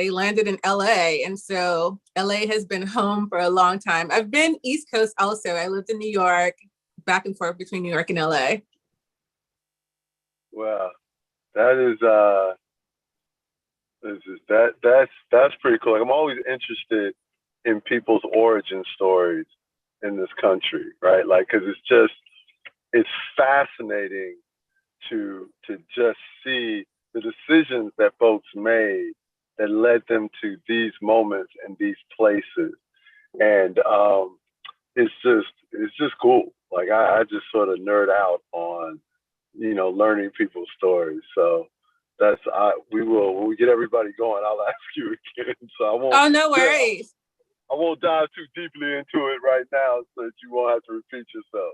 they landed in LA. And so LA has been home for a long time. I've been East Coast also. I lived in New York, back and forth between New York and LA. Wow. That's pretty cool. Like, I'm always interested in people's origin stories in this country, right? Like, because it's fascinating to just see the decisions that folks made that led them to these moments and these places. And it's just cool. Like, I just sort of nerd out on, learning people's stories. So when we get everybody going, I'll ask you again. So I won't. Oh, no worries. I won't dive too deeply into it right now, so that you won't have to repeat yourself.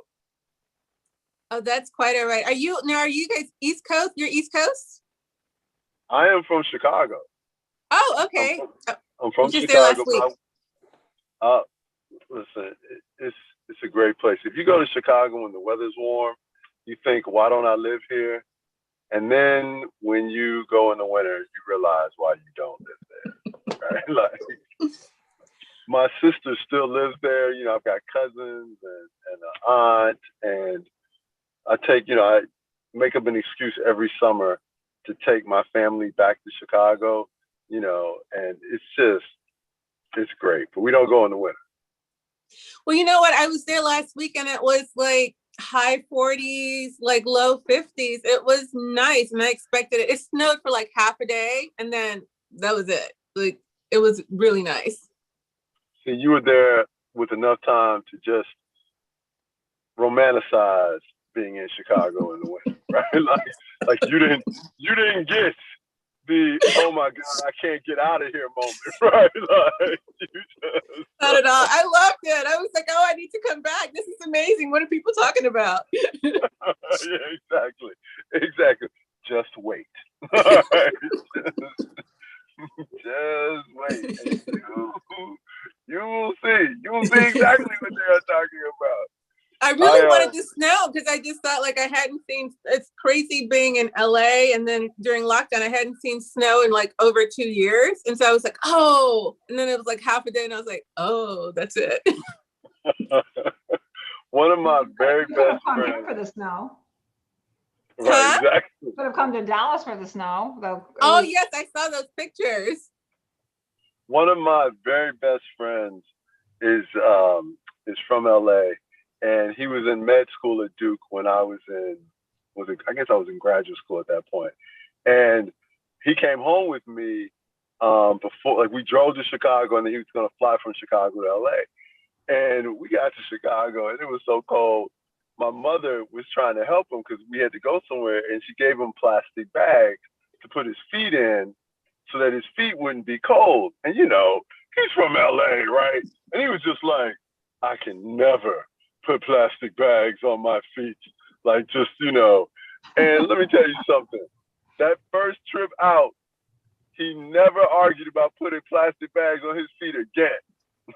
Oh, that's quite all right. Are you guys East Coast? You're East Coast? I am from Chicago. Oh, okay. I'm from just Chicago. There last week. Listen, it's a great place. If you go to Chicago when the weather's warm, you think, why don't I live here? And then when you go in the winter, you realize why you don't live there, right? Like, my sister still lives there. I've got cousins and an aunt, and I make up an excuse every summer to take my family back to Chicago, and it's great, but we don't go in the winter. Well, you know what? I was there last week and it was like high 40s, like low 50s. It was nice. And I expected it. It snowed for like half a day. And then that was it. Like, it was really nice. See, you were there with enough time to just romanticize being in Chicago in the winter, right? Like you didn't get the, oh my God, I can't get out of here moment, right? Like, not at all. I loved it. I was like, oh, I need to come back. This is amazing. What are people talking about? Yeah, exactly. Just wait. All right. Just wait. And you will see. You will see exactly what they are talking about. I really wanted to snow because I just thought, like, I hadn't seen, it's crazy being in LA, and then during lockdown I hadn't seen snow in like over 2 years, and so I was like, oh, and then it was like half a day and I was like, oh, that's it. One of my very best friends. Here for the snow. Right, exactly. Could have come to Dallas for the snow, though. Oh yes, I saw those pictures. One of my very best friends is from LA. And he was in med school at Duke when I was in graduate school at that point. And he came home with me before, like, we drove to Chicago, and then he was going to fly from Chicago to LA. And we got to Chicago, and it was so cold. My mother was trying to help him because we had to go somewhere, and she gave him plastic bags to put his feet in so that his feet wouldn't be cold. And, he's from LA, right? And he was just like, I can never put plastic bags on my feet, like, just, and let me tell you something, that first trip out, he never argued about putting plastic bags on his feet again.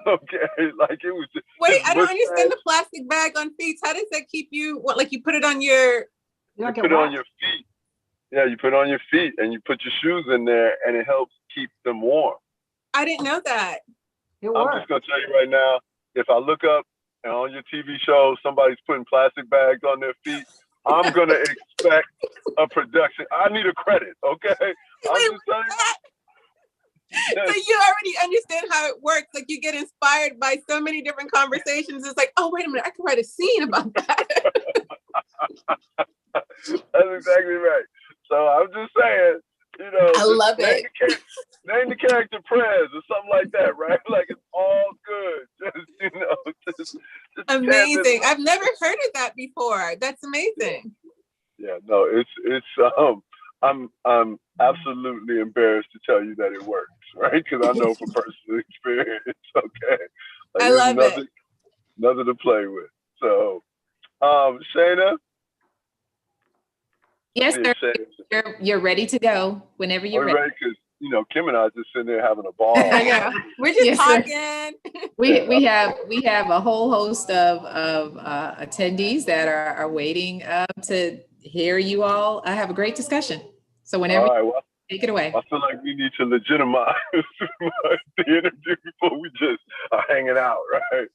Okay, like, it was just, wait, I don't understand the plastic bag on feet. How does that keep you, what, like, you put it on your, you put it on your feet. Yeah, you put it on your feet and you put your shoes in there, and it helps keep them warm. I didn't know that. I'm just gonna tell you right now, if I look up and on your TV show, somebody's putting plastic bags on their feet, I'm going to expect a production. I need a credit, okay? I'm just telling you. So you already understand how it works. Like, you get inspired by so many different conversations. It's like, oh, wait a minute, I can write a scene about that. That's exactly right. So I'm just saying, I love it. Name the character Prez or something like that, right? Like, it's all good. Just amazing. I've never heard of that before. That's amazing. Yeah, no, it's I'm absolutely embarrassed to tell you that it works, right? Because I know from personal experience. Okay, like, I love it. Nothing to play with. So, Shayna. Yes, sir. You're ready to go whenever you're ready. Because Kim and I just sitting there having a ball. I know. We're just talking. We have a whole host of attendees that are waiting to hear you all have a great discussion. So whenever. All right. Well, Take it away. I feel like we need to legitimize the interview before we just are hanging out, right?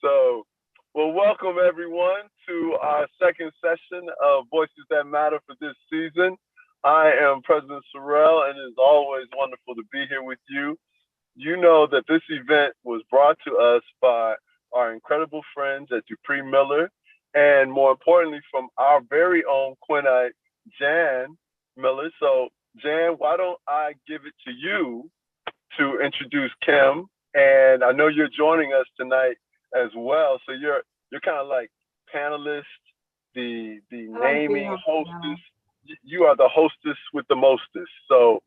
So, well, welcome everyone to our second session of Voices That Matter for this season. I am President Sorrell, and it's always wonderful to be here with you. You know that this event was brought to us by our incredible friends at Dupree Miller, and more importantly, from our very own Quinnite, Jan Miller. So, Jan, why don't I give it to you to introduce Kim? And I know you're joining us tonight as well. So you're kind of like panelist, the naming hostess. You are the hostess with the mostest. So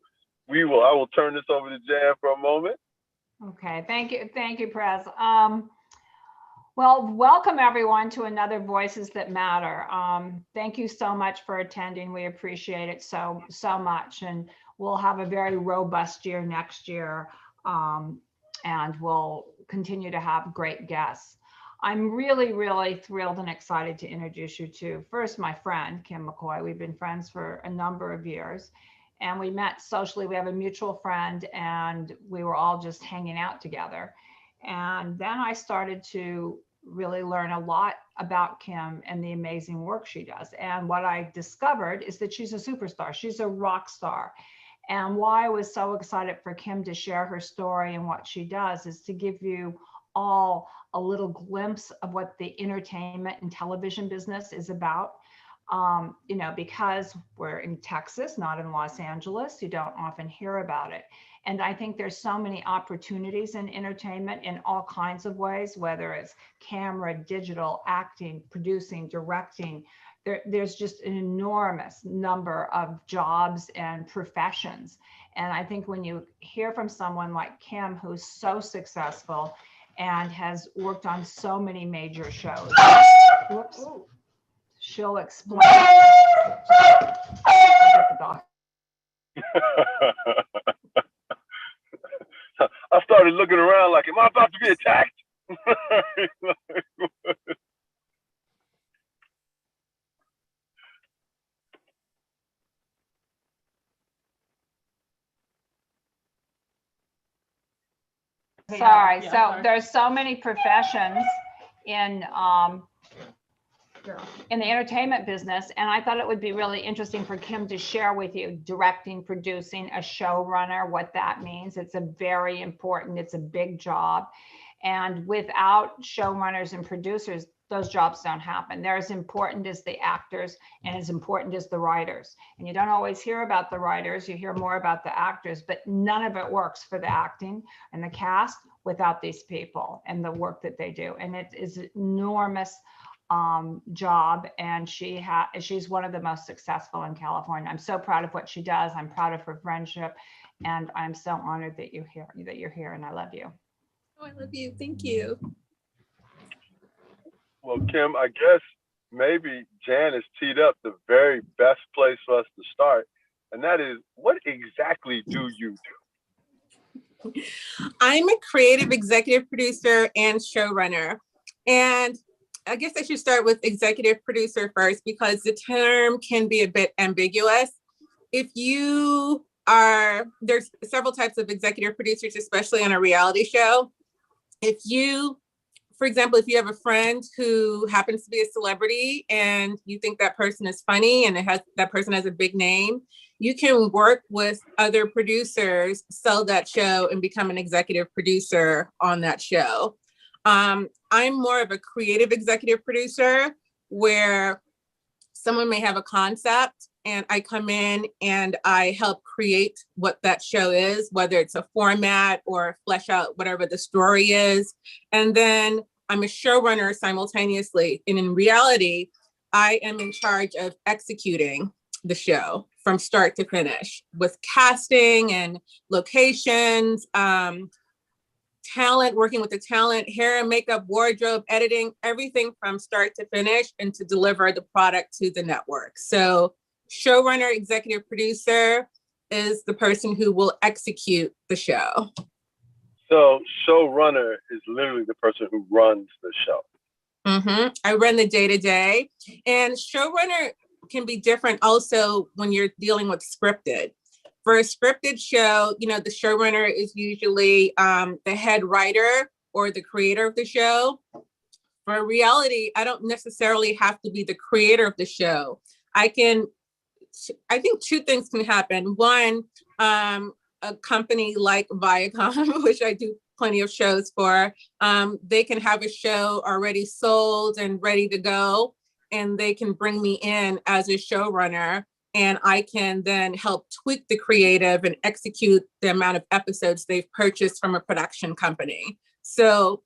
I will turn this over to Jan for a moment. Okay, thank you, Prez. Well, welcome everyone to another Voices That Matter. Thank you so much for attending. We appreciate it so much, and we'll have a very robust year next year, and we'll continue to have great guests. I'm really, really thrilled and excited to introduce you to, first, my friend, Kim McCoy. We've been friends for a number of years, and we met socially. We have a mutual friend, and we were all just hanging out together. And then I started to really learn a lot about Kim and the amazing work she does. And what I discovered is that she's a superstar. She's a rock star. And why I was so excited for Kim to share her story and what she does is to give you all a little glimpse of what the entertainment and television business is about. You know, because we're in Texas, not in Los Angeles, you don't often hear about it. And I think there's so many opportunities in entertainment in all kinds of ways, whether it's camera, digital, acting, producing, directing. There's just an enormous number of jobs and professions. And I think when you hear from someone like Kim, who's so successful and has worked on so many major shows, whoops, she'll explain. I started looking around like, am I about to be attacked? Sorry. So there's so many professions in the entertainment business, and I thought it would be really interesting for Kim to share with you directing, producing, a showrunner, what that means. It's a very important, it's a big job. And without showrunners and producers, those jobs don't happen. They're as important as the actors and as important as the writers. And you don't always hear about the writers, you hear more about the actors, but none of it works for the acting and the cast without these people and the work that they do. And it is an enormous job, and she's one of the most successful in California. I'm so proud of what she does. I'm proud of her friendship, and I'm so honored that you're here, and I love you. Oh, I love you. Thank you. Well, Kim, I guess maybe Jan has teed up the very best place for us to start, and that is, what exactly do you do? I'm a creative executive producer and showrunner, and I guess I should start with executive producer first, because the term can be a bit ambiguous. There's several types of executive producers, especially on a reality show. For example, if you have a friend who happens to be a celebrity and you think that person is funny and that person has a big name, you can work with other producers, sell that show, and become an executive producer on that show. I'm more of a creative executive producer, where someone may have a concept and I come in and I help create what that show is, whether it's a format or flesh out whatever the story is. And then I'm a showrunner simultaneously. And in reality, I am in charge of executing the show from start to finish, with casting and locations, talent, working with the talent, hair and makeup, wardrobe, editing, everything from start to finish, and to deliver the product to the network. So showrunner, executive producer is the person who will execute the show. So showrunner is literally the person who runs the show. Mm-hmm. I run the day-to-day, and showrunner can be different also when you're dealing with scripted. For a scripted show, you know, the showrunner is usually the head writer or the creator of the show. For reality, I don't necessarily have to be the creator of the show. I think two things can happen. One, a company like Viacom, which I do plenty of shows for, they can have a show already sold and ready to go, and they can bring me in as a showrunner, and I can then help tweak the creative and execute the amount of episodes they've purchased from a production company. So,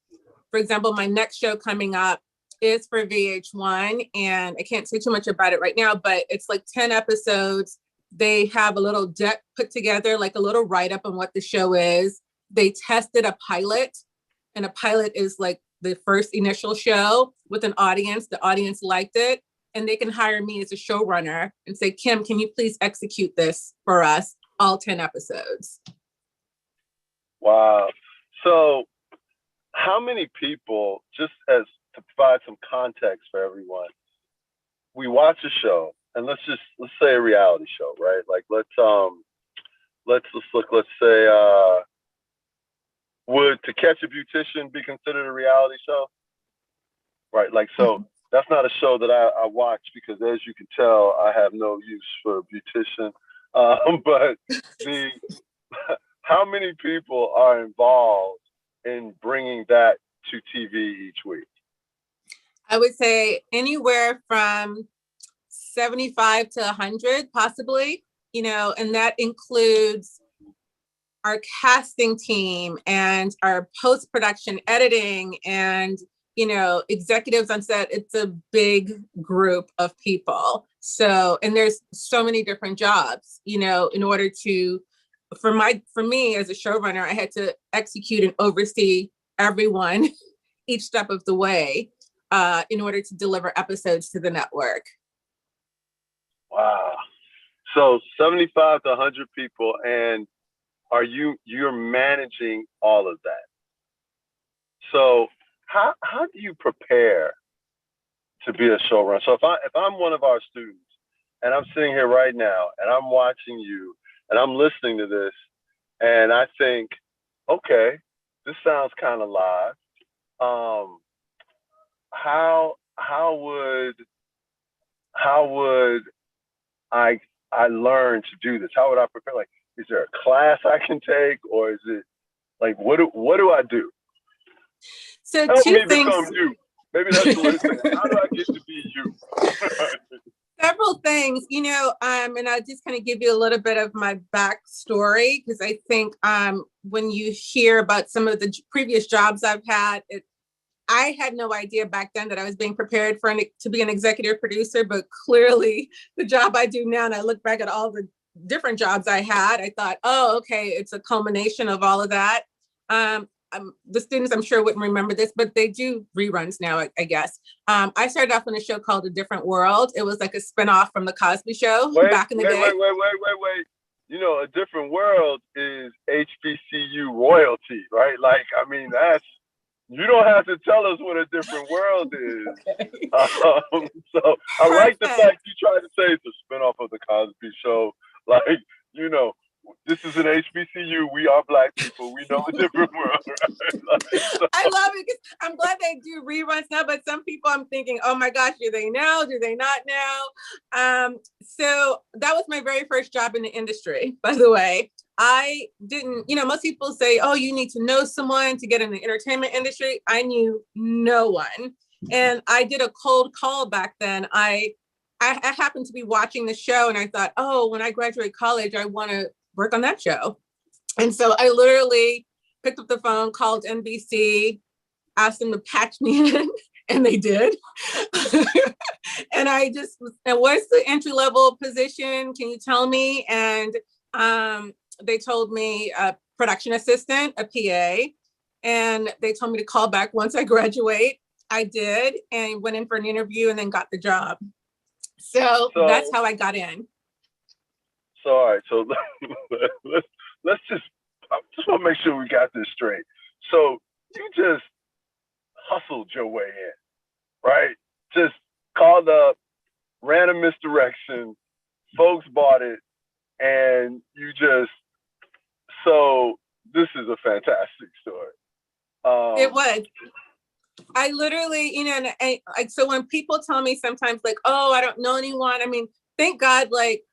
for example, my next show coming up is for VH1, and I can't say too much about it right now, but it's like 10 episodes. They have a little deck put together, like a little write-up on what the show is. They tested a pilot, and a pilot is like the first initial show with an audience. The audience liked it, and they can hire me as a showrunner and say, Kim, can you please execute this for us, all 10 episodes? Wow. So how many people, just as to provide some context for everyone, we watch a show, and let's say a reality show, right? Like let's say would To Catch a Beautician be considered a reality show? Right, like, so that's not a show that I watch because, as you can tell, I have no use for a beautician. But how many people are involved in bringing that to TV each week? I would say anywhere from 75 to 100, possibly, you know, and that includes our casting team and our post-production editing and, you know, executives on set. It's a big group of people. So, and there's so many different jobs, you know, in order to, for me as a showrunner, I had to execute and oversee everyone each step of the way in order to deliver episodes to the network. Wow. So 75 to 100 people, and you're managing all of that. So how do you prepare to be a showrunner? So if I'm one of our students and I'm sitting here right now and I'm watching you and I'm listening to this and I think, okay, this sounds kind of live. How would I learn to do this? How would I prepare? Like, is there a class I can take, or is it like what do I do? So help two me things. Become you. Maybe that's the way to say it. How do I get to be you? Several things, you know, and I'll just kind of give you a little bit of my backstory, because I think when you hear about some of the previous jobs I've had, I had no idea back then that I was being prepared to be an executive producer, but clearly the job I do now, and I look back at all the different jobs I had, I thought, oh, okay, it's a culmination of all of that. The students, I'm sure, wouldn't remember this, but they do reruns now, I guess. I started off on a show called A Different World. It was like a spinoff from The Cosby Show back in the day. Wait. You know, A Different World is HBCU royalty, right? Like, I mean, you don't have to tell us what A Different World is. Okay. So I like the fact you tried to say it's a spinoff of The Cosby Show. Like, you know, this is an HBCU. We are Black people. We know A Different World. Right? So. I love it because I'm glad they do reruns now, but some people I'm thinking, oh my gosh, do they know? Do they not know? So that was my very first job in the industry, by the way. I didn't, you know, most people say, oh, you need to know someone to get in the entertainment industry. I knew no one. And I did a cold call back then. I happened to be watching the show and I thought, oh, when I graduate college, I want to work on that show. And so I literally picked up the phone, called NBC, asked them to patch me in, and they did. And I just, and what's the entry level position? Can you tell me? And they told me a production assistant, a PA, and they told me to call back once I graduate. I did, and went in for an interview and then got the job. So that's how I got in. So, all right, so let's just want to make sure we got this straight. So you just hustled your way in, right? Just called up, ran a misdirection, folks bought it, and you just, so this is a fantastic story. It was. I literally, you know, and like, so when people tell me sometimes like, oh, I don't know anyone, I mean, thank God, like,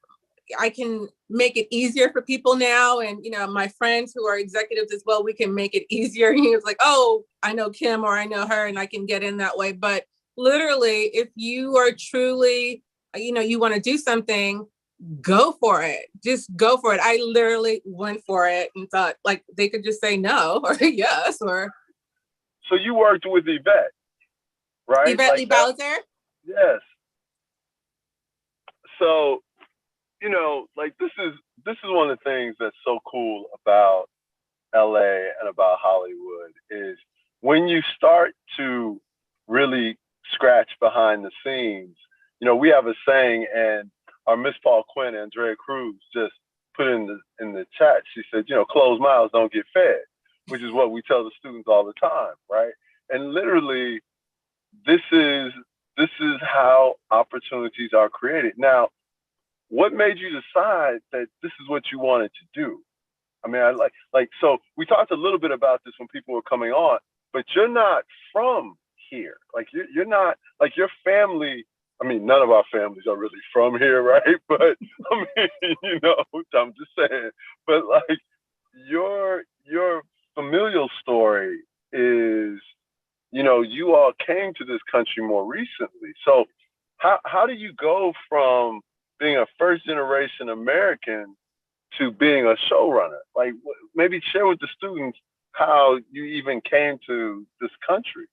I can make it easier for people now. And, you know, my friends who are executives as well, we can make it easier. He was like, oh, I know Kim or I know her and I can get in that way. But literally, if you are truly, you know, you want to do something, go for it. Just go for it. I literally went for it and thought like they could just say no or yes or. So you worked with Yvette, right? Yvette like Lee Bowser? Yes. So, you know, like this is one of the things that's so cool about LA and about Hollywood is when you start to really scratch behind the scenes. You know, we have a saying, and our Miss Paul Quinn, Andrea Cruz, just put in the chat. She said, you know, closed mouths don't get fed, which is what we tell the students all the time, right? And literally, this is how opportunities are created. Now, what made you decide that this is what you wanted to do? I mean, I like so we talked a little bit about this when people were coming on, but you're not from here. Like you're not, like your family, I mean, none of our families are really from here, right? But I mean, you know, I'm just saying, but like your familial story is, you know, you all came to this country more recently. So how do you go from being a first generation American to being a showrunner? Like maybe share with the students how you even came to this country.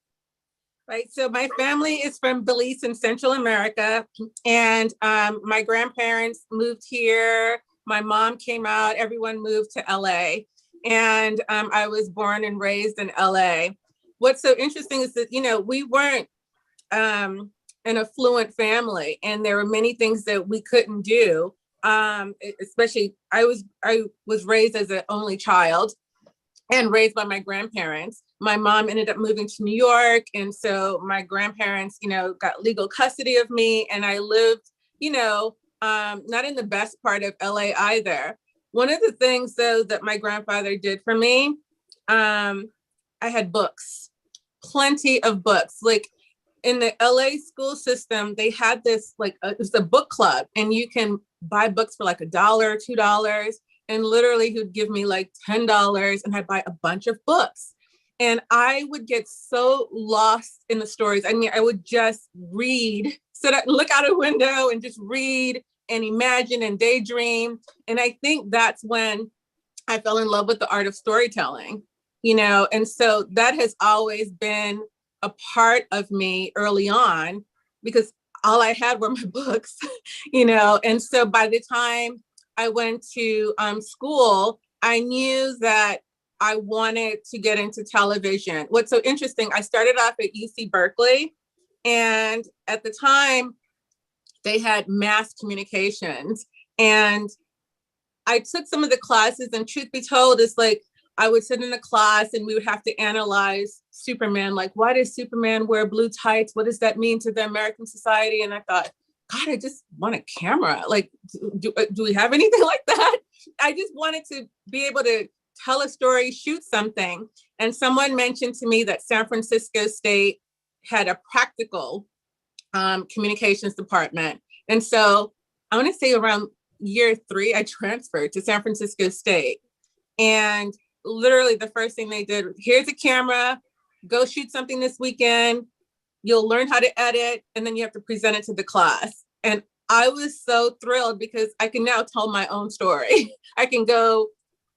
Right. So my family is from Belize in Central America, and my grandparents moved here. My mom came out. Everyone moved to LA, and I was born and raised in LA. What's so interesting is that, you know, we weren't an affluent family, and there were many things that we couldn't do. Especially, I was raised as an only child and raised by my grandparents. My mom ended up moving to New York. And so my grandparents, you know, got legal custody of me. And I lived, you know, not in the best part of LA either. One of the things though that my grandfather did for me, I had books, plenty of books. Like in the LA school system, they had this, like, it was a book club, and you can buy books for like $1, $2. And literally he would give me like $10 and I'd buy a bunch of books. And I would get so lost in the stories. I mean, I would just read, look out a window and just read and imagine and daydream. And I think that's when I fell in love with the art of storytelling, you know? And so that has always been a part of me early on, because all I had were my books, you know? And so by the time I went to school, I knew that I wanted to get into television. What's so interesting, I started off at UC Berkeley, and at the time they had mass communications, and I took some of the classes, and truth be told, it's like I would sit in a class and we would have to analyze Superman. Like, why does Superman wear blue tights? What does that mean to the American society? And I thought, God, I just want a camera. Like, do we have anything like that? I just wanted to be able to tell a story, shoot something. And someone mentioned to me that San Francisco State had a practical communications department. And so I want to say around year 3, I transferred to San Francisco State. And literally the first thing they did, here's a camera, go shoot something this weekend. You'll learn how to edit, and then you have to present it to the class. And I was so thrilled because I can now tell my own story. I can go,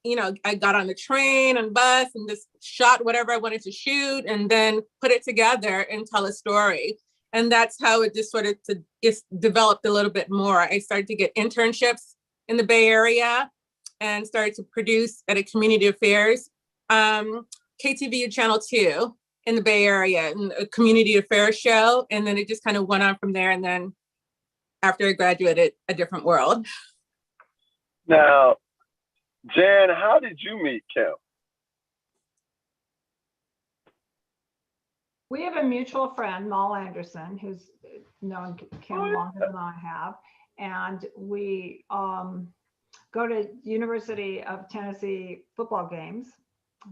you know, I got on the train and bus and just shot whatever I wanted to shoot and then put it together and tell a story. And that's how it just sort of developed a little bit more. I started to get internships in the Bay Area and started to produce at a community affairs, KTVU Channel 2 in the Bay Area, and a community affairs show. And then it just kind of went on from there. And then after I graduated, a different world. Now, Jan, how did you meet Kim? We have a mutual friend, Mal Anderson, who's known Kim longer than I have. And we got go to University of Tennessee football games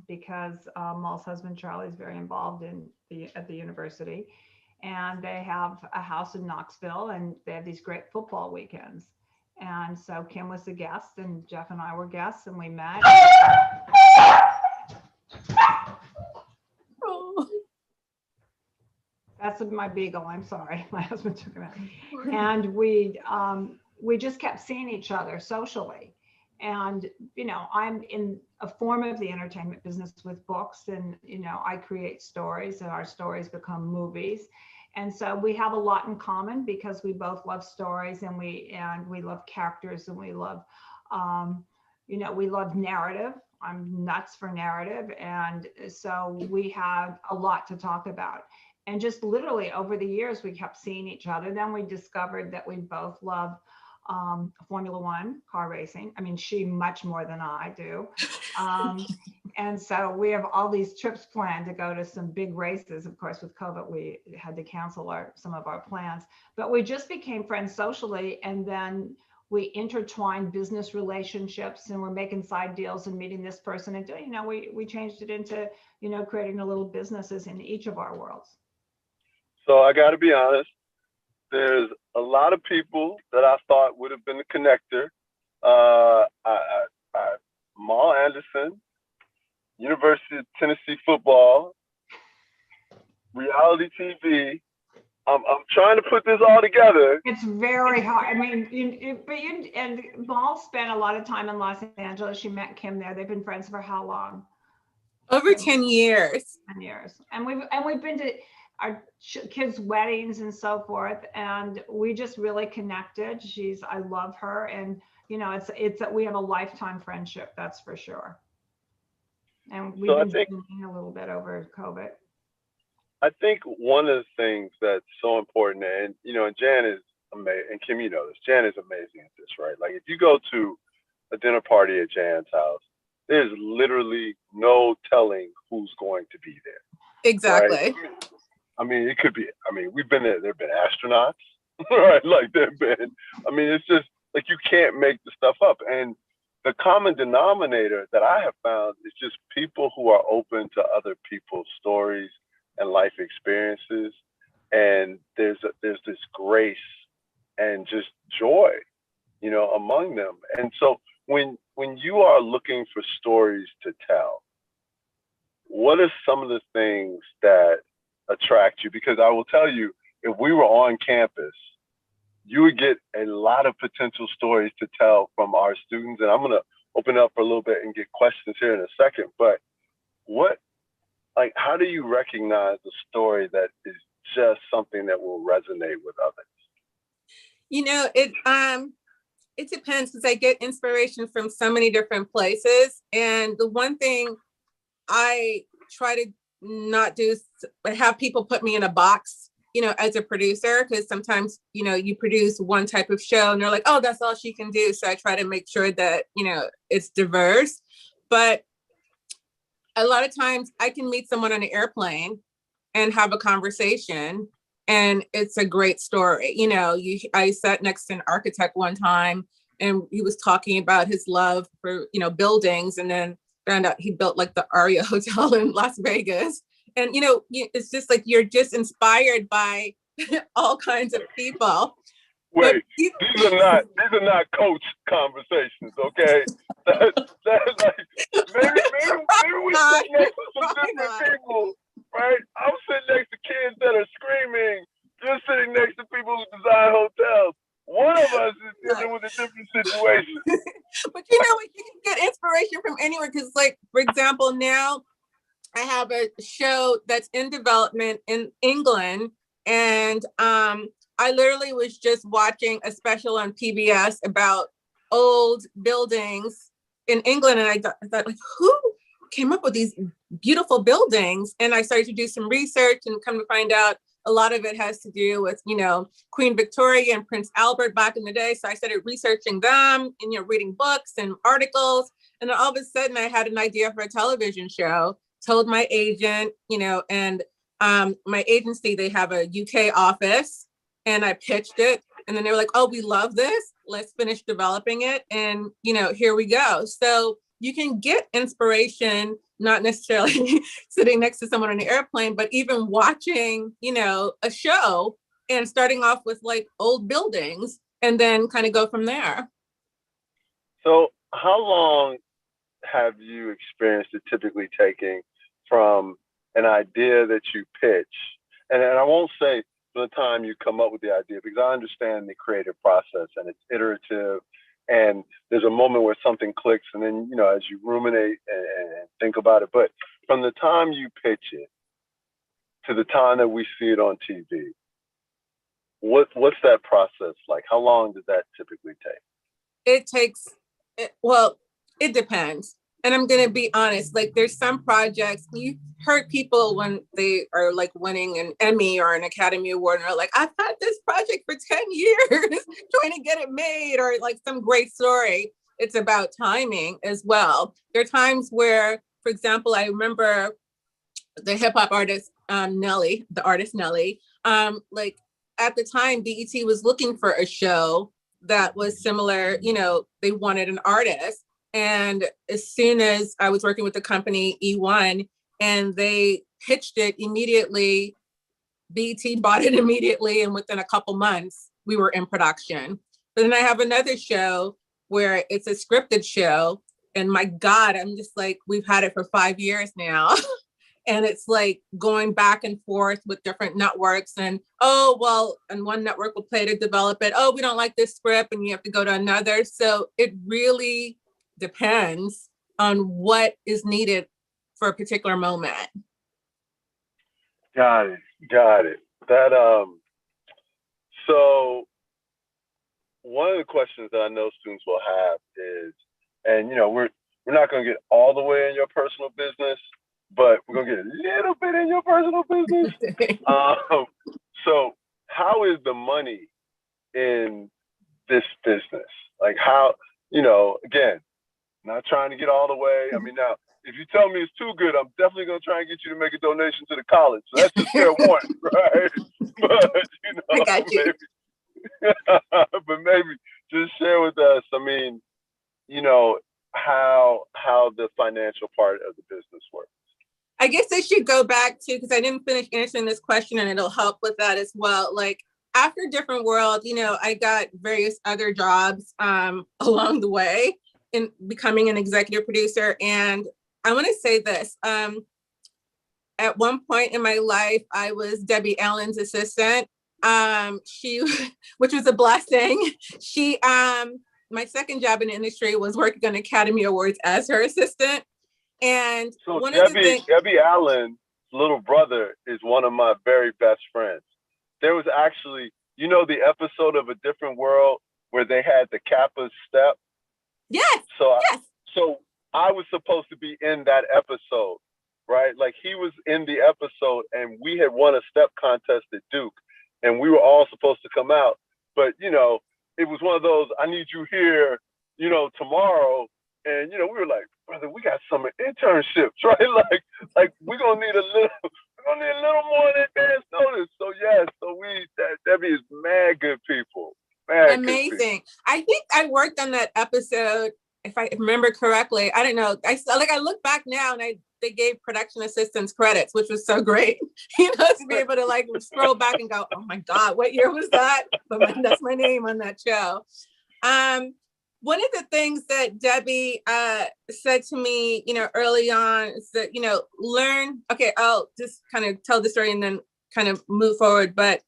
because Maul's husband Charlie is very involved at the university, and they have a house in Knoxville, and they have these great football weekends. And so Kim was the guest, and Jeff and I were guests, and we met. That's my beagle. I'm sorry, my husband took it out. And we just kept seeing each other socially. And I'm in a form of the entertainment business with books, and I create stories, and our stories become movies. And so we have a lot in common because we both love stories, and we love characters, and we love we love narrative. I'm nuts for narrative, and so we have a lot to talk about. And just literally over the years, we kept seeing each other. Then we discovered that we both love Formula One car racing. I mean, she much more than I do. And so we have all these trips planned to go to some big races. Of course, with COVID, we had to cancel some of our plans, but we just became friends socially. And then we intertwined business relationships, and we're making side deals and meeting this person and doing, we changed it into, creating a little businesses in each of our worlds. So I got to be honest, there's a lot of people that I thought would have been the connector. Maul Anderson, University of Tennessee football, reality TV. I'm trying to put this all together. It's very hard. I mean, and Maul spent a lot of time in Los Angeles. She met Kim there. They've been friends for how long? Over 10 years. 10 years. And we've been to our kids' weddings and so forth, and we just really connected. I love her, and it's that we have a lifetime friendship, that's for sure. And we've been dating a little bit over COVID. I think one of the things that's so important, and Jan is amazing, and Kim, this, Jan is amazing at this, right? Like if you go to a dinner party at Jan's house, there's literally no telling who's going to be there. Exactly. Right? I mean, it could be, we've been there. There've been astronauts, right? Like it's just like, you can't make the stuff up. And the common denominator that I have found is just people who are open to other people's stories and life experiences. And there's this grace and just joy, among them. And so when you are looking for stories to tell, what are some of the things that attract you? Because I will tell you, if we were on campus, you would get a lot of potential stories to tell from our students. And I'm going to open up for a little bit and get questions here in a second. But how do you recognize a story that is just something that will resonate with others? It depends, because I get inspiration from so many different places. And the one thing I try to not do is have people put me in a box, as a producer, because sometimes, you produce one type of show and they're like, oh, that's all she can do. So I try to make sure that, it's diverse. But a lot of times I can meet someone on an airplane and have a conversation, and it's a great story. I sat next to an architect one time, and he was talking about his love for, buildings, and then found out he built like the Aria Hotel in Las Vegas. And, it's just like, you're just inspired by all kinds of people. Wait, these are not coach conversations, okay? That's like, maybe we sit next to some different people, right? I'm sitting next to kids that are screaming. You're sitting next to people who design hotels. One of us is dealing with a different situation. But you can get inspiration from anywhere, because, like, for example, now I have a show that's in development in England, and I literally was just watching a special on PBS about old buildings in England, and I thought, like, who came up with these beautiful buildings? And I started to do some research, and come to find out a lot of it has to do with, Queen Victoria and Prince Albert back in the day. So I started researching them and, reading books and articles. And then all of a sudden I had an idea for a television show, told my agent, and my agency, they have a UK office, and I pitched it. And then they were like, oh, we love this. Let's finish developing it. And, here we go. So you can get inspiration, not necessarily sitting next to someone on an airplane, but even watching, a show and starting off with like old buildings and then kind of go from there. So how long have you experienced it typically taking from an idea that you pitch? And I won't say from the time you come up with the idea, because I understand the creative process and it's iterative. And there's a moment where something clicks, and then, as you ruminate and think about it. But from the time you pitch it to the time that we see it on TV, what's that process like? How long does that typically take? It depends. And I'm going to be honest, like there's some projects you heard people when they are like winning an Emmy or an Academy Award and are like, I've had this project for 10 years trying to get it made, or like some great story. It's about timing as well. There are times where, for example, I remember the hip hop artist, Nelly, like at the time, BET was looking for a show that was similar, they wanted an artist. And as soon as I was working with the company E1 and they pitched it immediately, BET bought it immediately. And within a couple months, we were in production. But then I have another show where it's a scripted show. And my God, I'm just like, we've had it for 5 years now. And it's like going back and forth with different networks and, and one network will play to develop it. Oh, we don't like this script and you have to go to another. So it really depends on what is needed for a particular moment. Got it. That, so one of the questions that I know students will have is, and we're not going to get all the way in your personal business, but we're going to get a little bit in your personal business. So how is the money in this business? Like how, again, not trying to get all the way. I mean, now, if you tell me it's too good, I'm definitely going to try and get you to make a donation to the college. So that's just fair warning, right? But, I got you. But maybe just share with us, I mean, how the financial part of the business works. I guess I should go back to, because I didn't finish answering this question and it'll help with that as well. Like after Different World, I got various other jobs along the way in becoming an executive producer. And I want to say this, at one point in my life, I was Debbie Allen's assistant. Which was a blessing. My second job in the industry was working on Academy Awards as her assistant. And so Debbie Allen's little brother is one of my very best friends. There was actually, the episode of A Different World where they had the Kappa step. Yes. So I was supposed to be in that episode, right? Like he was in the episode and we had won a step contest at Duke and we were all supposed to come out. But, it was one of those, I need you here, tomorrow. And, we were like, brother, we got summer internships, right? Like we're going to need a little more than advance notice. So yes, Debbie is mad good people. Amazing. Good people. I think I worked on that episode, if I remember correctly. I don't know. I look back now and they gave production assistants credits, which was so great, to be able to like scroll back and go, oh my God, what year was that? But that's my name on that show. One of the things that Debbie said to me, early on is that, learn, okay, I'll just kind of tell the story and then kind of move forward. But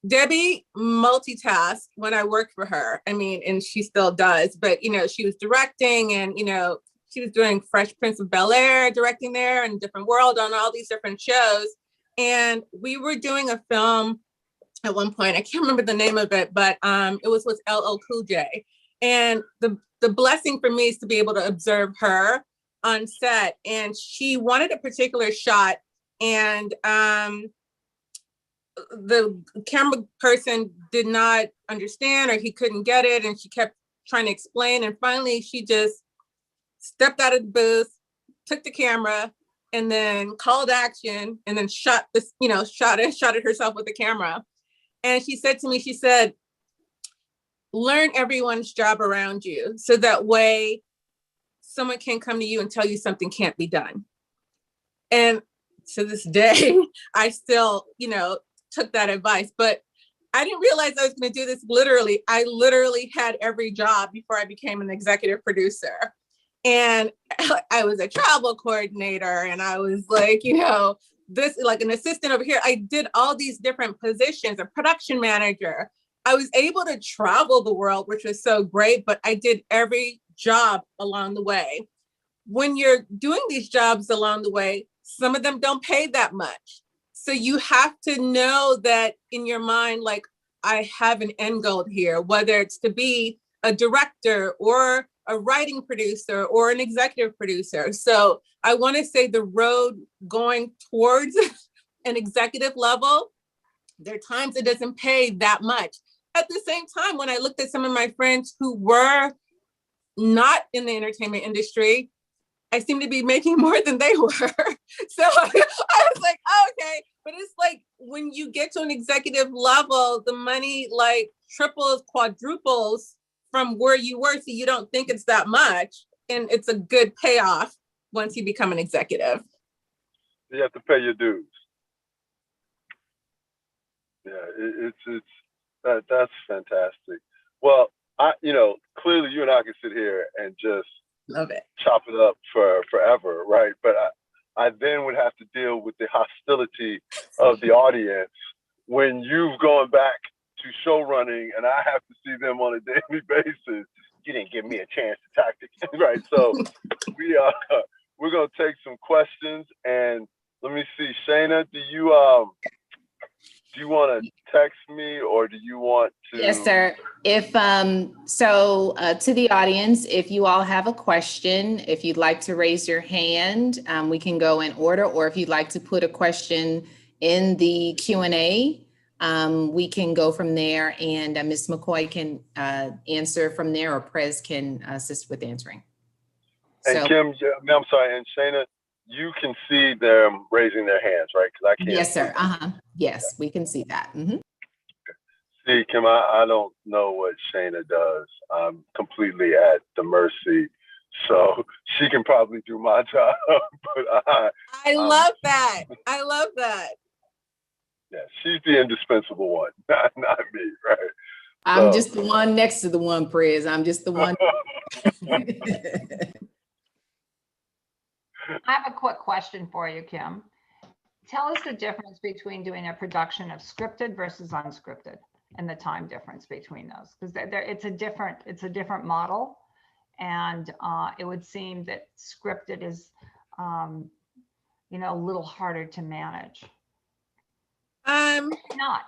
Debbie multitasked when I worked for her. I mean, and she still does, but, she was directing and, she was doing Fresh Prince of Bel-Air, directing there, and Different World on all these different shows. And we were doing a film at one point. I can't remember the name of it, but it was with LL Cool J. And the blessing for me is to be able to observe her on set. And she wanted a particular shot. And the camera person did not understand or he couldn't get it. And she kept trying to explain. And finally, she just stepped out of the booth, took the camera, and then called action, and then shot it herself with the camera. And she said to me, learn everyone's job around you. So that way someone can come to you and tell you something can't be done. And to this day, I still, took that advice, but I didn't realize I was going to do this literally. I literally had every job before I became an executive producer. And I was a travel coordinator, and I was like, this, like an assistant over here. I did all these different positions, a production manager. I was able to travel the world, which was so great, but I did every job along the way. When you're doing these jobs along the way, some of them don't pay that much. So you have to know that in your mind, like, I have an end goal here, whether it's to be a director or a writing producer or an executive producer. So I want to say the road going towards an executive level, there are times it doesn't pay that much. At the same time, when I looked at some of my friends who were not in the entertainment industry, I seem to be making more than they were. So I was like, oh, okay. But it's like when you get to an executive level, the money like triples, quadruples from where you were. So you don't think it's that much. And it's a good payoff once you become an executive. You have to pay your dues. Yeah, that's fantastic. Well, clearly you and I can sit here and just love it, chop it up for forever, right? But I then would have to deal with the hostility of the audience when you've gone back to show running and I have to see them on a daily basis. You didn't give me a chance to tactic, right? So we're gonna take some questions, and let me see, Shayna, do you want to text me, or do you want to? Yes, sir. If to the audience, if you all have a question, if you'd like to raise your hand, we can go in order, or if you'd like to put a question in the Q&A, we can go from there, and Ms. McCoy can answer from there, or Prez can assist with answering. And so, Kim, I'm sorry, and Shayna, you can see them raising their hands, right? Because I can't. Yes, sir. Yes, we can see that. Mm-hmm. See, Kim, I don't know what Shayna does. I'm completely at the mercy. So she can probably do my job. But I love that. I love that. Yeah, she's the indispensable one, not me, right? I'm just the one next to the one, Prez. I'm just the one. I have a quick question for you, Kim. Tell us the difference between doing a production of scripted versus unscripted, and the time difference between those, because it's a different model, and it would seem that scripted is, a little harder to manage.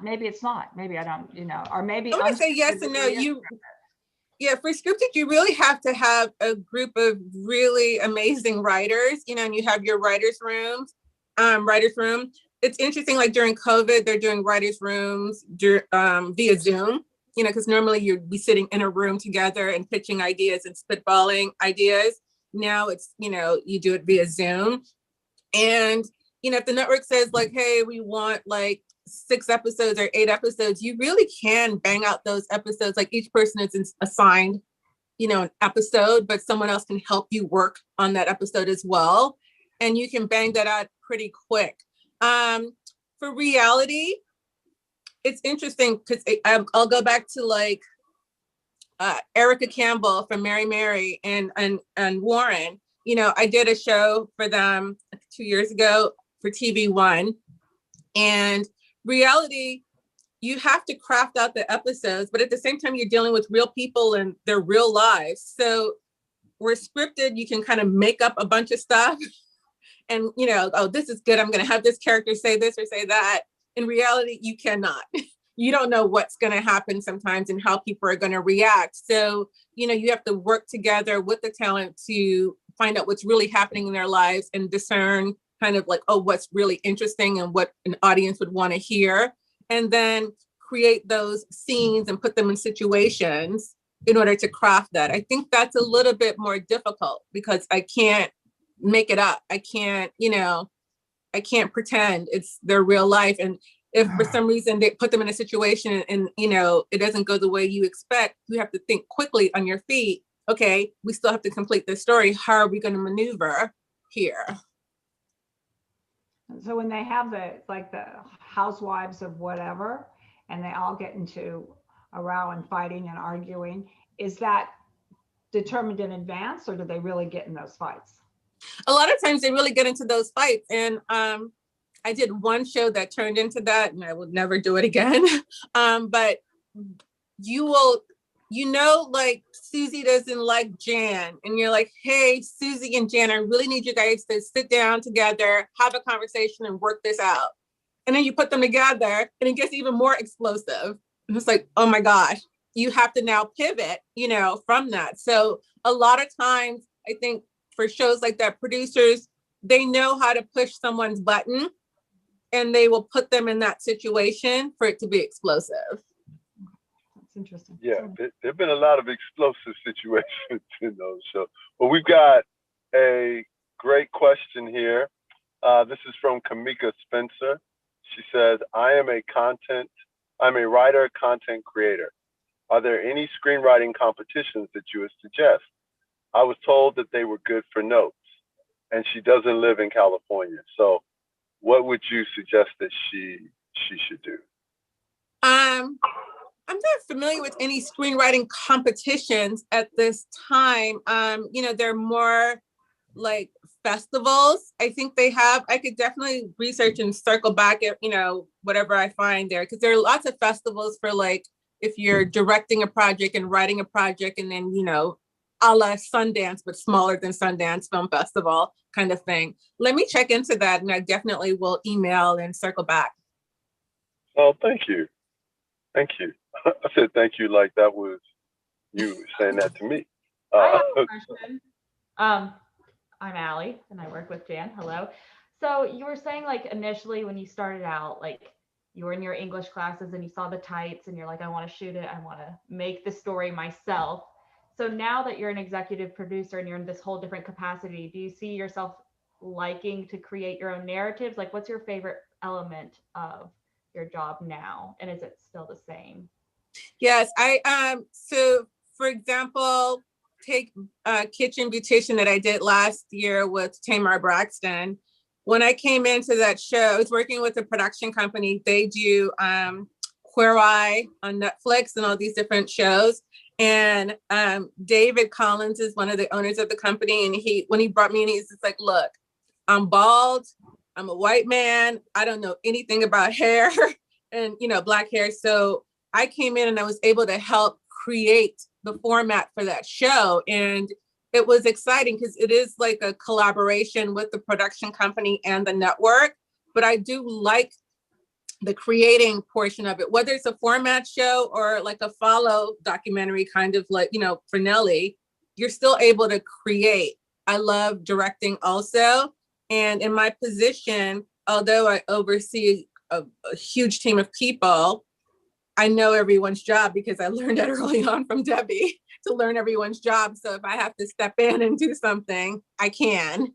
Maybe it's not. Maybe I don't. Or maybe I'm gonna say yes and no. For scripted, you really have to have a group of really amazing writers, and you have your writers' room. It's interesting, like during COVID, they're doing writers' rooms via Zoom, because normally you'd be sitting in a room together and pitching ideas and spitballing ideas. Now it's, you do it via Zoom. And, if the network says like, hey, we want like 6 episodes or 8 episodes, you really can bang out those episodes. Like each person is assigned, an episode, but someone else can help you work on that episode as well. And you can bang that out pretty quick. For reality, it's interesting because I'll go back to like Erica Campbell from Mary and Warren. I did a show for them 2 years ago for TV One, and reality, you have to craft out the episodes, but at the same time, you're dealing with real people and their real lives. So where scripted, you can kind of make up a bunch of stuff and, this is good. I'm going to have this character say this or say that. In reality, you cannot. You don't know what's going to happen sometimes and how people are going to react. So, you have to work together with the talent to find out what's really happening in their lives and discern kind of like, what's really interesting and what an audience would want to hear. And then create those scenes and put them in situations in order to craft that. I think that's a little bit more difficult because I can't make it up. I can't pretend it's their real life. And if for some reason they put them in a situation and, you know, it doesn't go the way you expect, you have to think quickly on your feet. Okay, we still have to complete this story. How are we going to maneuver here? So when they have the housewives of whatever, and they all get into a row and fighting and arguing, is that determined in advance, or do they really get in those fights? A lot of times they really get into those fights. And I did one show that turned into that, and I would never do it again. But you will, you know, like Susie doesn't like Jan, and you're like, hey, Susie and Jan, I really need you guys to sit down together, have a conversation, and work this out. And then you put them together, and it gets even more explosive. And it's like, oh my gosh, you have to now pivot, you know, from that. So a lot of times, I think for shows like that, producers, they know how to push someone's button, and they will put them in that situation for it to be explosive. That's interesting. Yeah, there have been a lot of explosive situations in those shows. Well, we've got a great question here. This is from Kamika Spencer. She says, I'm a writer, content creator. Are there any screenwriting competitions that you would suggest? I was told that they were good for notes, and she doesn't live in California. So what would you suggest that she should do? I'm not familiar with any screenwriting competitions at this time. You know, they're more like festivals. I think they have. I could definitely research and circle back at, you know, whatever I find there, because there are lots of festivals for, like, if you're directing a project and writing a project, and then, you know, a la Sundance, but smaller than Sundance Film Festival kind of thing. Let me check into that, and I definitely will email and circle back. Oh, thank you. Thank you. I said thank you like that was you saying that to me. I have a question. I'm Allie, and I work with Jan. Hello. So you were saying, like, initially when you started out, like, you were in your English classes and you saw the tights and you're like, I want to shoot it. I want to make the story myself. So now that you're an executive producer and you're in this whole different capacity, do you see yourself liking to create your own narratives? Like, what's your favorite element of your job now? And is it still the same? Yes, so for example, take Kitchen Beautician that I did last year with Tamar Braxton. When I came into that show, I was working with a production company. They do Queer Eye on Netflix and all these different shows. And David Collins is one of the owners of the company. And when he brought me in, he's just like, look, I'm bald. I'm a white man. I don't know anything about hair and, you know, black hair. So I came in and I was able to help create the format for that show. And it was exciting because it is like a collaboration with the production company and the network. But I do like the creating portion of it, whether it's a format show or like a follow documentary, kind of like, you know, for Nelly, you're still able to create. I love directing also. And in my position, although I oversee a huge team of people, I know everyone's job because I learned that early on from Debbie to learn everyone's job. So if I have to step in and do something, I can.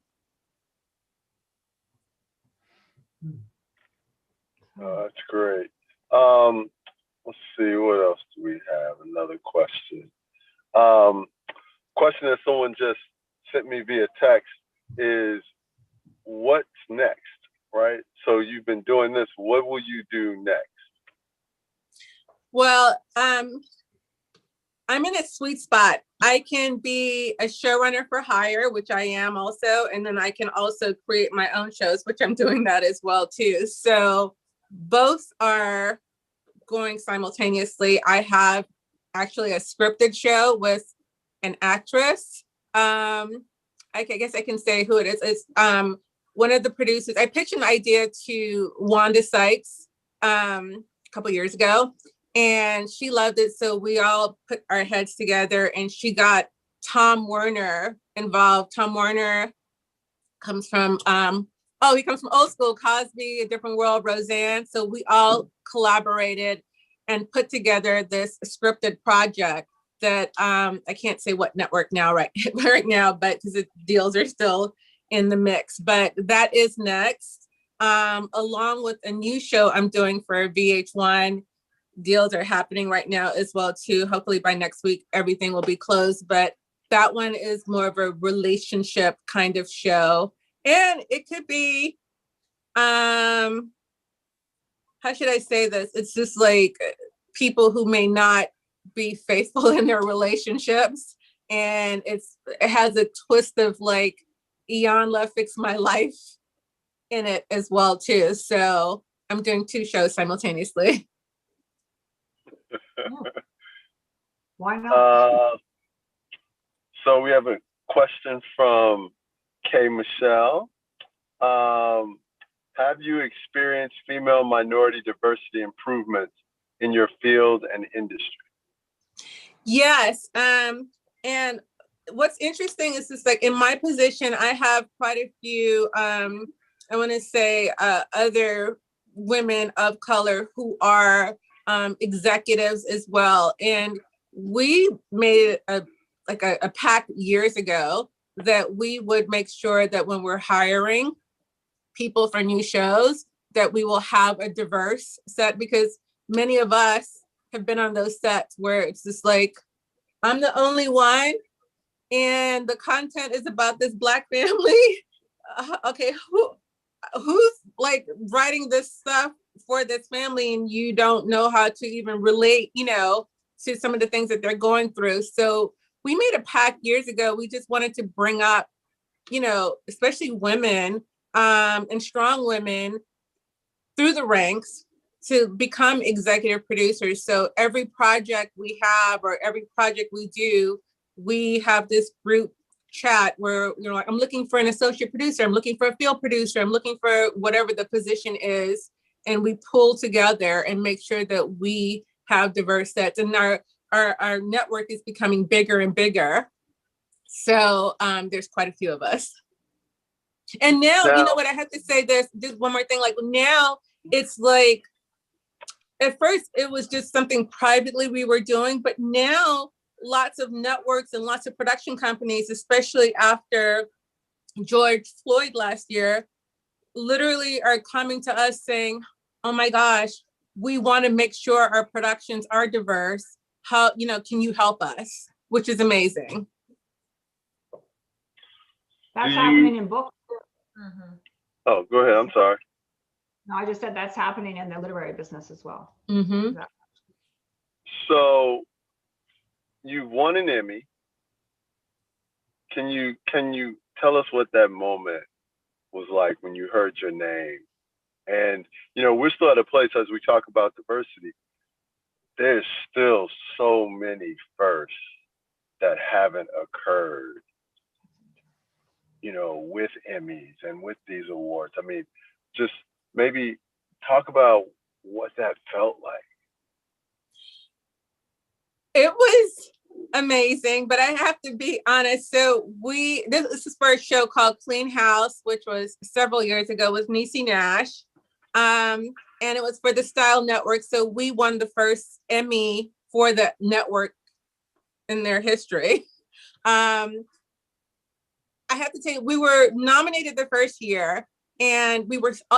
That's great. Let's see, what else do we have? Another question. Question that someone just sent me via text is, what's next, right? So you've been doing this. What will you do next? Well, I'm in a sweet spot. I can be a showrunner for hire, which I am also, and then I can also create my own shows, which I'm doing that as well too. So both are going simultaneously. I have actually a scripted show with an actress. I guess I can say who it is. It's one of the producers. I pitched an idea to Wanda Sykes a couple years ago, and she loved it. So we all put our heads together, and she got Tom Werner involved. Tom Werner comes from, he comes from old school, Cosby, A Different World, Roseanne. So we all collaborated and put together this scripted project that I can't say what network now, right now, but because the deals are still in the mix. But that is next. along with a new show I'm doing for VH1. Deals are happening right now as well too. Hopefully by next week, everything will be closed, but that one is more of a relationship kind of show. And it could be, how should I say this? It's just like people who may not be faithful in their relationships. And it has a twist of like Eon Love Fix My Life in it as well too. So I'm doing 2 shows simultaneously. Why not? So we have a question from K. Michelle. Have you experienced female minority diversity improvements in your field and industry? Yes. And what's interesting is just like in my position, I have quite a few, I want to say other women of color who are executives as well. And we made a pact years ago that we would make sure that when we're hiring people for new shows, that we will have a diverse set, because many of us have been on those sets where it's just like, I'm the only one and the content is about this Black family. Okay, who's like writing this stuff for this family, and you don't know how to even relate, to some of the things that they're going through. So we made a pact years ago. We just wanted to bring up, especially women and strong women through the ranks to become executive producers. So every project we have or every project we do, we have this group chat where, like, I'm looking for an associate producer, I'm looking for a field producer, I'm looking for whatever the position is. And we pull together and make sure that we have diverse sets. And our network is becoming bigger and bigger. So there's quite a few of us. And now, you know what, I have to say, there's just one more thing. Like now it's like, at first it was just something privately we were doing, but now lots of networks and lots of production companies, especially after George Floyd last year, literally are coming to us saying, oh my gosh, we want to make sure our productions are diverse. How, can you help us? Which is amazing. That's happening in books. Mm-hmm. Oh, go ahead. I'm sorry. No, I just said that's happening in the literary business as well. Mm-hmm. So you won an Emmy. Can you tell us what that moment was like when you heard your name? And, we're still at a place as we talk about diversity, there's still so many firsts that haven't occurred, with Emmys and with these awards. I mean, just maybe talk about what that felt like. It was amazing, but I have to be honest. So this is for a show called Clean House, which was several years ago with Niecy Nash. And it was for the Style Network. So we won the first Emmy for the network in their history. I have to tell you, we were nominated the first year and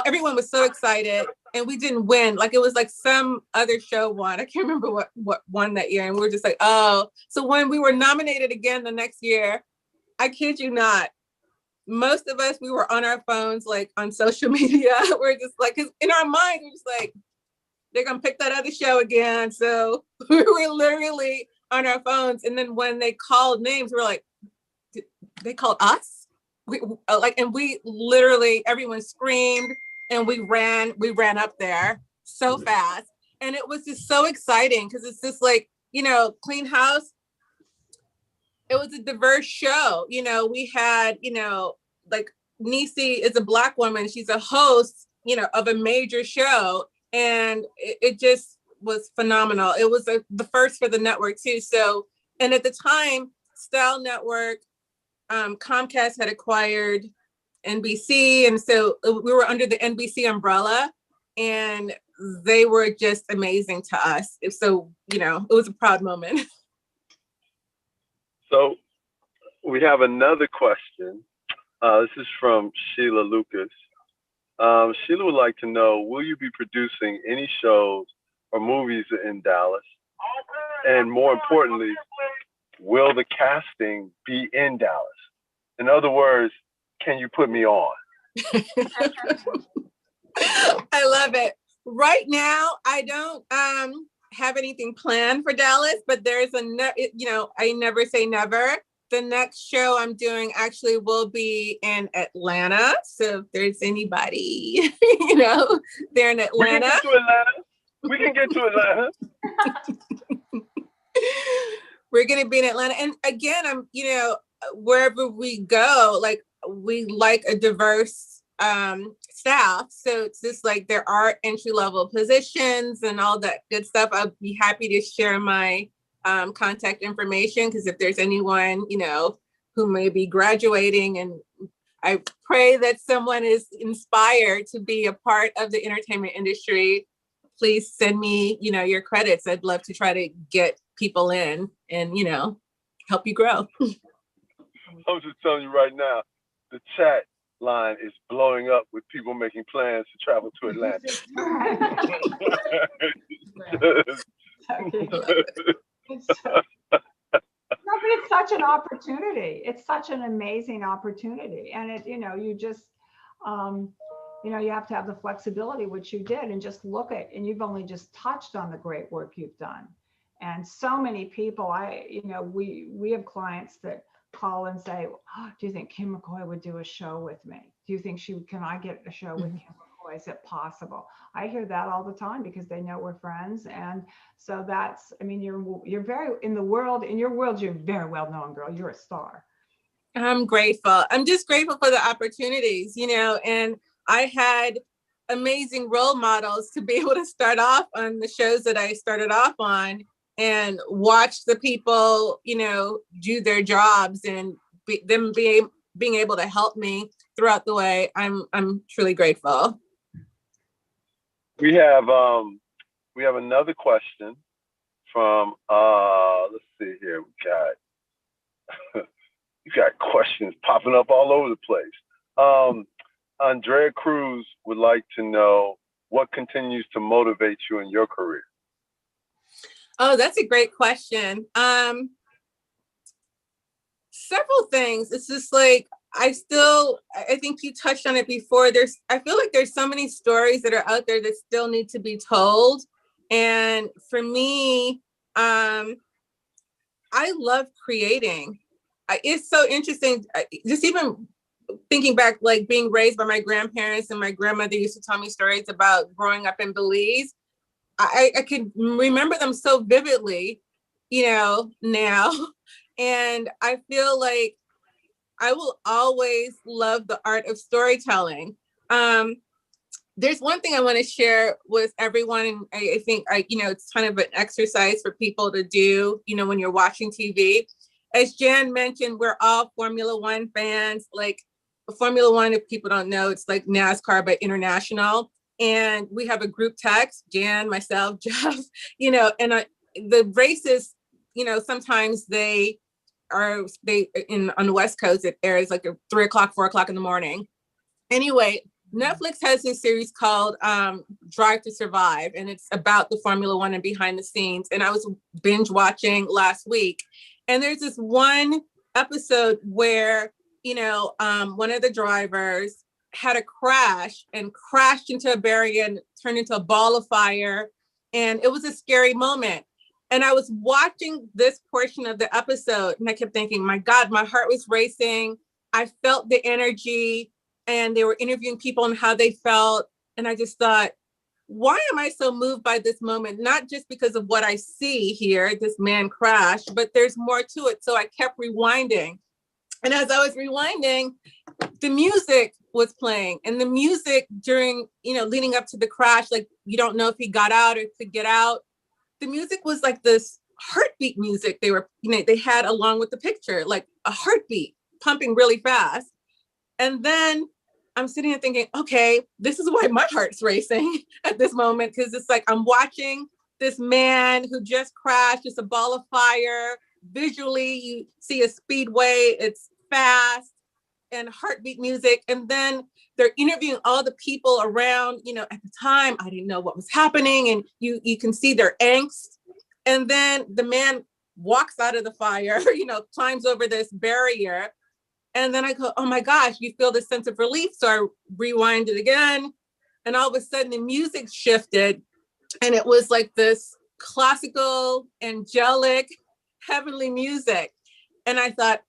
everyone was so excited, and we didn't win. Like it was like some other show won. I can't remember what won that year. And we were just like, oh. So when we were nominated again the next year, I kid you not, most of us, we were on our phones, like on social media. We're just like, cause in our mind, we're just like, they're gonna pick that other show again. So we were literally on our phones. And then when they called names, we were like, they called us? And we literally, everyone screamed and we ran up there so fast. And it was just so exciting because it's just like, Clean House, it was a diverse show. We had, like Niecy is a Black woman. She's a host, of a major show. And it just was phenomenal. It was the first for the network too. So, and at the time, Style Network, Comcast had acquired NBC. And so we were under the NBC umbrella, and they were just amazing to us. So, it was a proud moment. So we have another question. This is from Sheila Lucas. Sheila would like to know, will you be producing any shows or movies in Dallas? And more importantly, will the casting be in Dallas? In other words, can you put me on? I love it. Right now, I don't have anything planned for Dallas, but there's I never say never. The next show I'm doing actually will be in Atlanta. So if there's anybody, there in Atlanta. We can get to Atlanta. We're going to be in Atlanta. And again, I'm, wherever we go, like we like a diverse staff. So it's just like there are entry-level positions and all that good stuff. I'd be happy to share my contact information, because if there's anyone, who may be graduating, and I pray that someone is inspired to be a part of the entertainment industry, please send me, your credits. I'd love to try to get people in and, help you grow. I'm just telling you right now, the chat line is blowing up with people making plans to travel to Atlanta. It's such an opportunity. It's such an amazing opportunity. And you just, you have to have the flexibility, which you did, and just look at, and you've only just touched on the great work you've done. And so many people, we have clients that call and say, oh, do you think Kim McKoy would do a show with me? Do you think can I get a show with Kim McKoy? Is it possible? I hear that all the time because they know we're friends. And so you're very, in your world, you're very well known, girl. You're a star. I'm grateful. I'm just grateful for the opportunities, and I had amazing role models to be able to start off on the shows that I started off on and watch the people, do their jobs and being able to help me throughout the way. I'm truly grateful. We have another question from let's see here. You got questions popping up all over the place. Andrea Cruz would like to know what continues to motivate you in your career. Oh, that's a great question. Several things. It's just like, I think you touched on it before. I feel like there's so many stories that are out there that still need to be told. And for me, I love creating. It's so interesting. Just even thinking back, like being raised by my grandparents, and my grandmother used to tell me stories about growing up in Belize. I could remember them so vividly, now. And I feel like I will always love the art of storytelling. There's one thing I want to share with everyone. And I think, it's kind of an exercise for people to do, when you're watching TV. As Jan mentioned, we're all Formula One fans. Like Formula One, if people don't know, it's like NASCAR, but international. And we have a group text, Jan, myself, Jeff, and the races, sometimes on the West Coast, it airs like at 3 o'clock, 4 o'clock in the morning. Anyway, Netflix has this series called Drive to Survive, and it's about the Formula One and behind the scenes. And I was binge watching last week, and there's this one episode where, one of the drivers had a crash and crashed into a barrier and turned into a ball of fire. And it was a scary moment. And I was watching this portion of the episode and I kept thinking, my God, my heart was racing. I felt the energy, and they were interviewing people on how they felt. And I just thought, why am I so moved by this moment? Not just because of what I see here, this man crash, but there's more to it. So I kept rewinding. And as I was rewinding, the music was playing, and the music during, leading up to the crash, like you don't know if he got out or could get out. The music was like this heartbeat music they had along with the picture, like a heartbeat pumping really fast. And then I'm sitting here thinking, okay, this is why my heart's racing at this moment, because it's like I'm watching this man who just crashed. It's a ball of fire. Visually, you see a speedway. It's fast. and heartbeat music. And then they're interviewing all the people around, at the time, I didn't know what was happening. And you can see their angst. And then the man walks out of the fire, climbs over this barrier. And then I go, oh my gosh, you feel this sense of relief. So I rewind it again. And all of a sudden the music shifted. And it was like this classical, angelic, heavenly music. And I thought,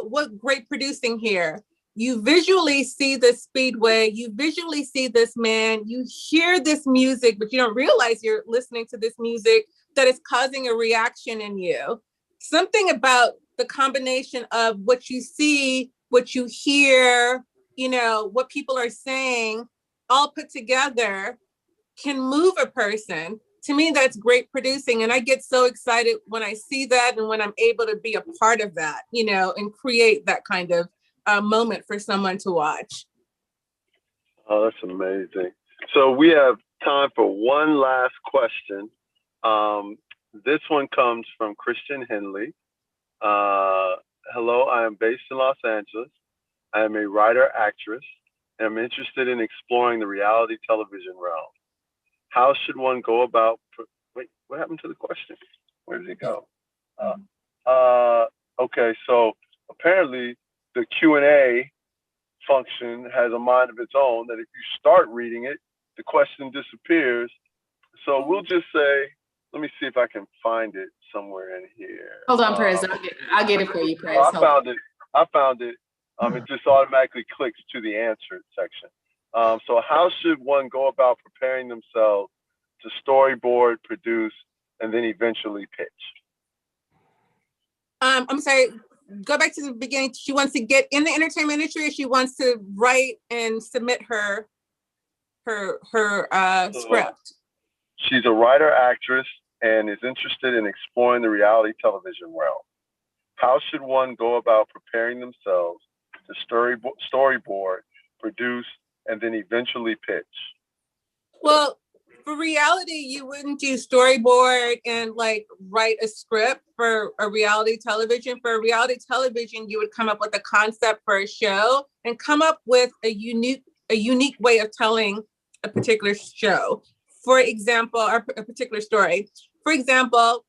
what great producing here. You visually see the speedway, you visually see this man, you hear this music, but you don't realize you're listening to this music that is causing a reaction in you. Something about the combination of what you see, what you hear, what people are saying, all put together can move a person. To me, that's great producing. And I get so excited when I see that and when I'm able to be a part of that, and create that kind of moment for someone to watch. Oh, that's amazing. So we have time for one last question. This one comes from Christian Henley. Hello, I am based in Los Angeles. I am a writer, actress, and I'm interested in exploring the reality television realm. How should one go about, wait, what happened to the question? Where did it go? Okay, so apparently the Q&A function has a mind of its own, that if you start reading it, the question disappears. So we'll just say, let me see if I can find it somewhere in here. Hold on, Perez. I'll get it for you, Perez. I found it. It just automatically clicks to the answer section. So how should one go about preparing themselves to storyboard, produce, and then eventually pitch? I'm sorry, go back to the beginning. She wants to get in the entertainment industry, or she wants to write and submit her script? She's a writer, actress, and is interested in exploring the reality television realm. How should one go about preparing themselves to storyboard, produce, and then eventually pitch? Well, for reality, you wouldn't do storyboard and write a script for a reality television. For a reality television, you would come up with a concept for a show and come up with a unique way of telling a particular show. For example, or a particular story. For example,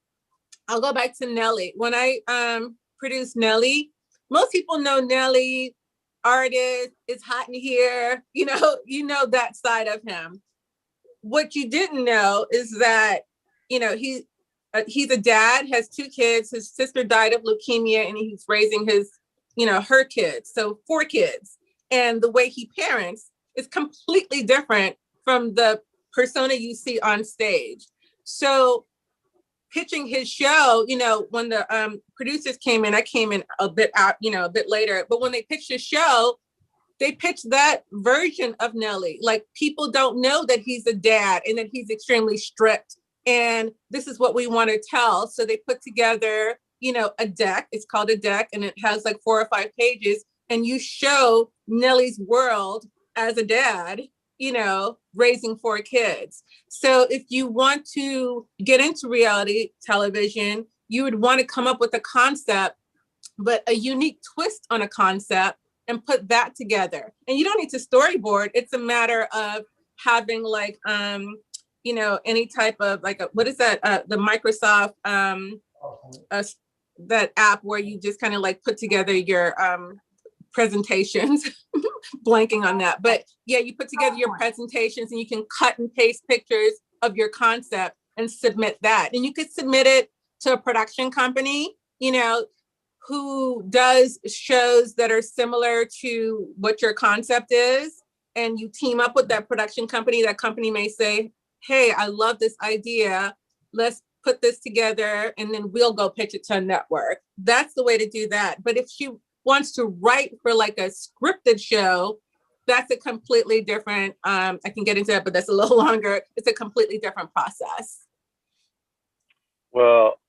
I'll go back to Nelly. When I produced Nelly, most people know Nelly, artist, is hot in here, you know that side of him. What you didn't know is that, he's a dad, has 2 kids. His sister died of leukemia, and he's raising his, her kids. So 4 kids. And the way he parents is completely different from the persona you see on stage. So pitching his show, when the producers came in, I came in a bit later, but when they pitched his show, they pitched that version of Nelly. Like, people don't know that he's a dad and that he's extremely strict. And this is what we want to tell. So they put together, a deck. It's called a deck, and it has 4 or 5 pages. And you show Nelly's world as a dad, raising 4 kids. So if you want to get into reality television, you would want to come up with a concept, but a unique twist on a concept, and put that together. And you don't need to storyboard. It's a matter of having any type of what is that? The Microsoft, that app where you just kind of put together your presentations. Blanking on that, but yeah, you put together your presentations, and you can cut and paste pictures of your concept and submit that. And you could submit it to a production company, who does shows that are similar to what your concept is. And you team up with that production company. That company may say, hey, I love this idea. Let's put this together, and then we'll go pitch it to a network. That's the way to do that. But if she wants to write for a scripted show, that's a completely different, I can get into that, but that's a little longer. It's a completely different process. Well,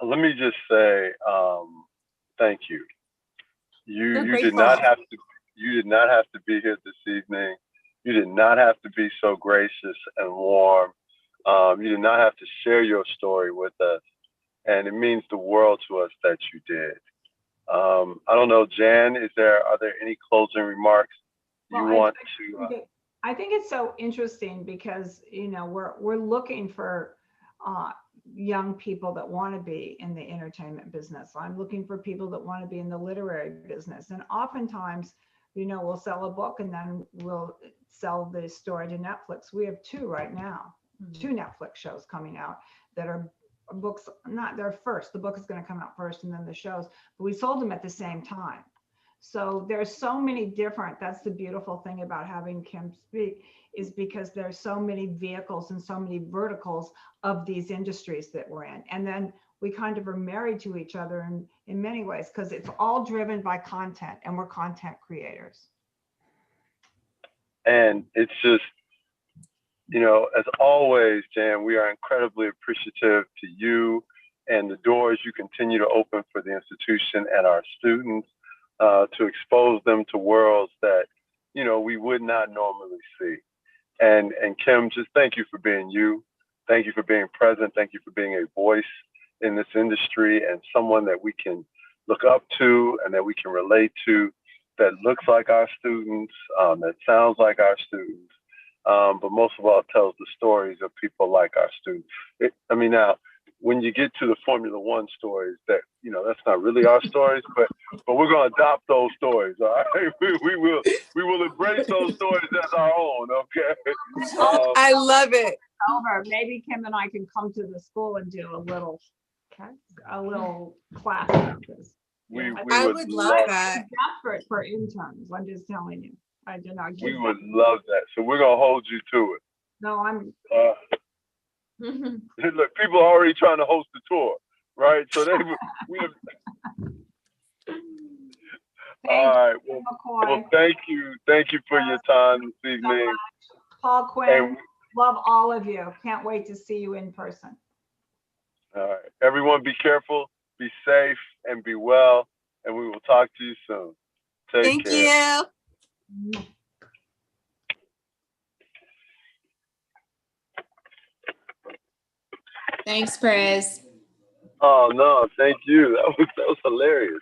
let me just say, thank you. You did not have to be here this evening. You did not have to be so gracious and warm. You did not have to share your story with us. And it means the world to us that you did. I don't know, Jan, are there any closing remarks you want to? I think it's so interesting because, you know, we're looking for young people that want to be in the entertainment business. I'm looking for people that want to be in the literary business. And oftentimes, you know, we'll sell a book and then we'll sell the story to Netflix. We have two right now, two Netflix shows coming out that are books, not their first. The book is going to come out first and then the shows, but we sold them at the same time. So there's so many different, that's the beautiful thing about having Kim speak, is because there's so many vehicles and so many verticals of these industries that we're in. And then we kind of are married to each other in many ways, because it's all driven by content and we're content creators. And it's just, you know, as always, Jan, we are incredibly appreciative to you and the doors you continue to open for the institution and our students, to expose them to worlds that, you know, we would not normally see. And Kim, just thank you for being you. Thank you for being present. Thank you for being a voice in this industry and someone that we can look up to and that we can relate to, that looks like our students, that sounds like our students, but most of all tells the stories of people like our students. Now, when you get to the Formula One stories, that, you know, that's not really our stories, but we're going to adopt those stories. All right, we will embrace those stories as our own. Okay. I love it. Over. Maybe Kim and I can come to the school and do a little class about this. I would love that. Desperate for interns. I'm just telling you. I did not. We would love that. So we're gonna hold you to it. No, I'm. Look, people are already trying to host the tour, right? So we have. All right. Well, thank you for your time this evening. Paul, Quinn, love all of you. Can't wait to see you in person. All right. Everyone be careful, be safe, and be well. And we will talk to you soon. Take care. Thank you. Thanks, Prez. Oh, no, thank you. That was hilarious.